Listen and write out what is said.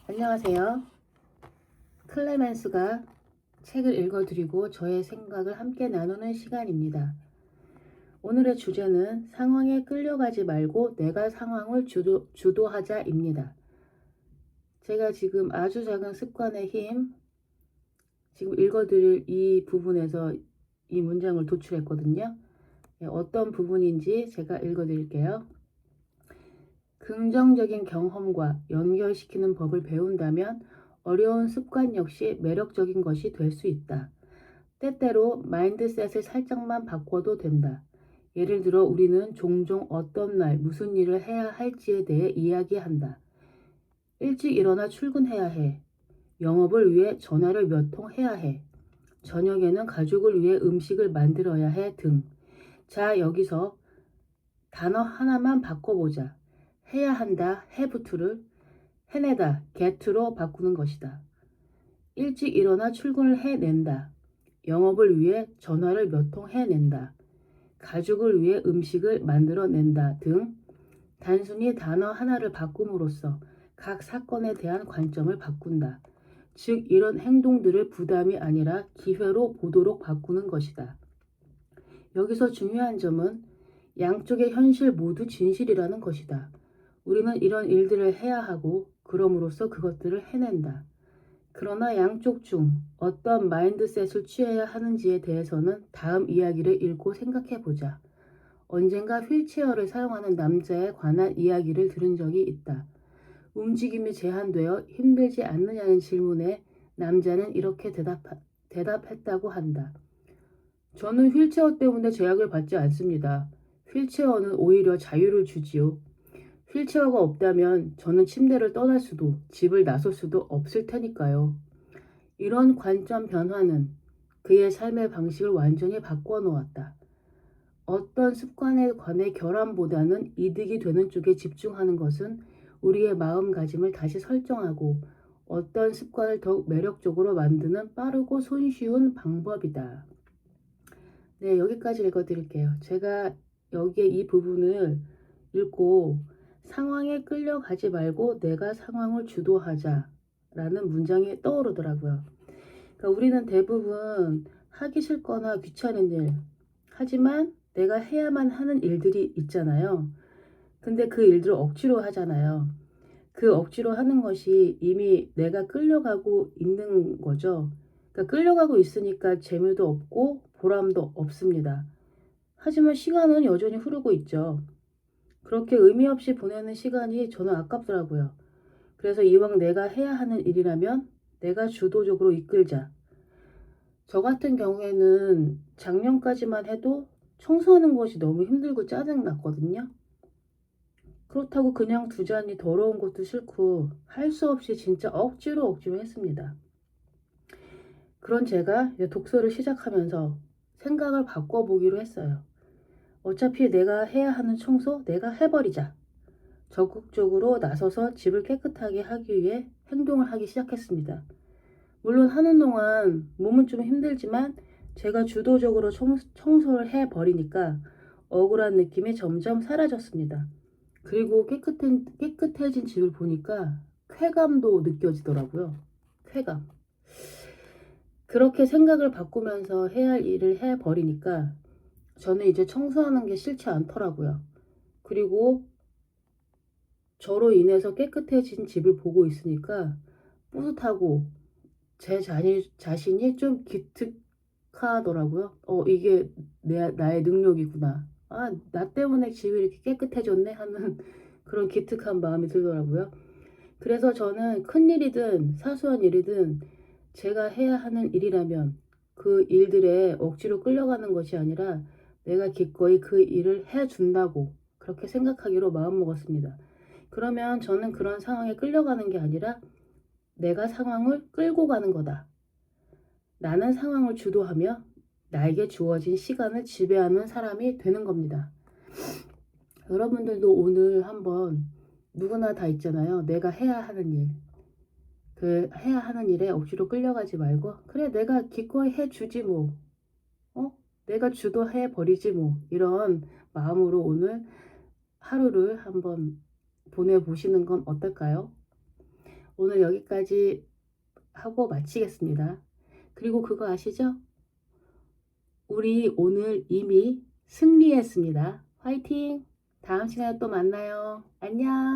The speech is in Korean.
안녕하세요. 클레멘스가 책을 읽어드리고 저의 생각을 함께 나누는 시간입니다. 오늘의 주제는 상황에 끌려가지 말고 내가 상황을 주도하자입니다. 제가 지금 아주 작은 습관의 힘, 지금 읽어드릴 이 부분에서 이 문장을 도출했거든요. 어떤 부분인지 제가 읽어드릴게요. 긍정적인 경험과 연결시키는 법을 배운다면 어려운 습관 역시 매력적인 것이 될 수 있다. 때때로 마인드셋을 살짝만 바꿔도 된다. 예를 들어 우리는 종종 어떤 날 무슨 일을 해야 할지에 대해 이야기한다. 일찍 일어나 출근해야 해. 영업을 위해 전화를 몇 통 해야 해. 저녁에는 가족을 위해 음식을 만들어야 해 등. 자, 여기서 단어 하나만 바꿔보자. 해야 한다, have to를 해내다, get to로 바꾸는 것이다. 일찍 일어나 출근을 해낸다. 영업을 위해 전화를 몇 통 해낸다. 가족을 위해 음식을 만들어낸다 등 단순히 단어 하나를 바꿈으로써 각 사건에 대한 관점을 바꾼다. 즉 이런 행동들을 부담이 아니라 기회로 보도록 바꾸는 것이다. 여기서 중요한 점은 양쪽의 현실 모두 진실이라는 것이다. 우리는 이런 일들을 해야 하고 그럼으로써 그것들을 해낸다. 그러나 양쪽 중 어떤 마인드셋을 취해야 하는지에 대해서는 다음 이야기를 읽고 생각해 보자. 언젠가 휠체어를 사용하는 남자에 관한 이야기를 들은 적이 있다. 움직임이 제한되어 힘들지 않느냐는 질문에 남자는 이렇게 대답했다고 한다. 저는 휠체어 때문에 제약을 받지 않습니다. 휠체어는 오히려 자유를 주지요. 휠체어가 없다면 저는 침대를 떠날 수도 집을 나설 수도 없을 테니까요. 이런 관점 변화는 그의 삶의 방식을 완전히 바꿔 놓았다. 어떤 습관에 관해 결함보다는 이득이 되는 쪽에 집중하는 것은 우리의 마음가짐을 다시 설정하고 어떤 습관을 더욱 매력적으로 만드는 빠르고 손쉬운 방법이다. 네, 여기까지 읽어드릴게요. 제가 여기에 이 부분을 읽고 상황에 끌려가지 말고 내가 상황을 주도하자 라는 문장이 떠오르더라고요. 그러니까 우리는 대부분 하기 싫거나 귀찮은 일, 하지만 내가 해야만 하는 일들이 있잖아요. 근데 그 일들을 억지로 하잖아요. 그 억지로 하는 것이 이미 내가 끌려가고 있는 거죠. 그러니까 끌려가고 있으니까 재미도 없고 보람도 없습니다. 하지만 시간은 여전히 흐르고 있죠. 그렇게 의미 없이 보내는 시간이 저는 아깝더라고요. 그래서 이왕 내가 해야 하는 일이라면 내가 주도적으로 이끌자. 저 같은 경우에는 작년까지만 해도 청소하는 것이 너무 힘들고 짜증났거든요. 그렇다고 그냥 두자니 더러운 것도 싫고 할 수 없이 진짜 억지로 했습니다. 그런 제가 독서를 시작하면서 생각을 바꿔보기로 했어요. 어차피 내가 해야 하는 청소 내가 해버리자. 적극적으로 나서서 집을 깨끗하게 하기 위해 행동을 하기 시작했습니다. 물론 하는 동안 몸은 좀 힘들지만 제가 주도적으로 청소를 해버리니까 억울한 느낌이 점점 사라졌습니다. 그리고 깨끗해진 집을 보니까 쾌감도 느껴지더라고요. 쾌감. 그렇게 생각을 바꾸면서 해야 할 일을 해버리니까 저는 이제 청소하는 게 싫지 않더라고요. 그리고 저로 인해서 깨끗해진 집을 보고 있으니까 뿌듯하고 제 자신이 좀 기특하더라고요. 이게 나의 능력이구나. 아, 나 때문에 집이 이렇게 깨끗해졌네 하는 그런 기특한 마음이 들더라고요. 그래서 저는 큰 일이든 사소한 일이든 제가 해야 하는 일이라면 그 일들에 억지로 끌려가는 것이 아니라 내가 기꺼이 그 일을 해준다고 그렇게 생각하기로 마음먹었습니다. 그러면 저는 그런 상황에 끌려가는 게 아니라 내가 상황을 끌고 가는 거다. 나는 상황을 주도하며 나에게 주어진 시간을 지배하는 사람이 되는 겁니다. 여러분들도 오늘 한번 누구나 다 있잖아요. 내가 해야 하는 일. 그 해야 하는 일에 억지로 끌려가지 말고 그래 내가 기꺼이 해주지 뭐. 내가 주도해 버리지 뭐. 이런 마음으로 오늘 하루를 한번 보내보시는 건 어떨까요? 오늘 여기까지 하고 마치겠습니다. 그리고 그거 아시죠? 우리 오늘 이미 승리했습니다. 화이팅! 다음 시간에 또 만나요. 안녕!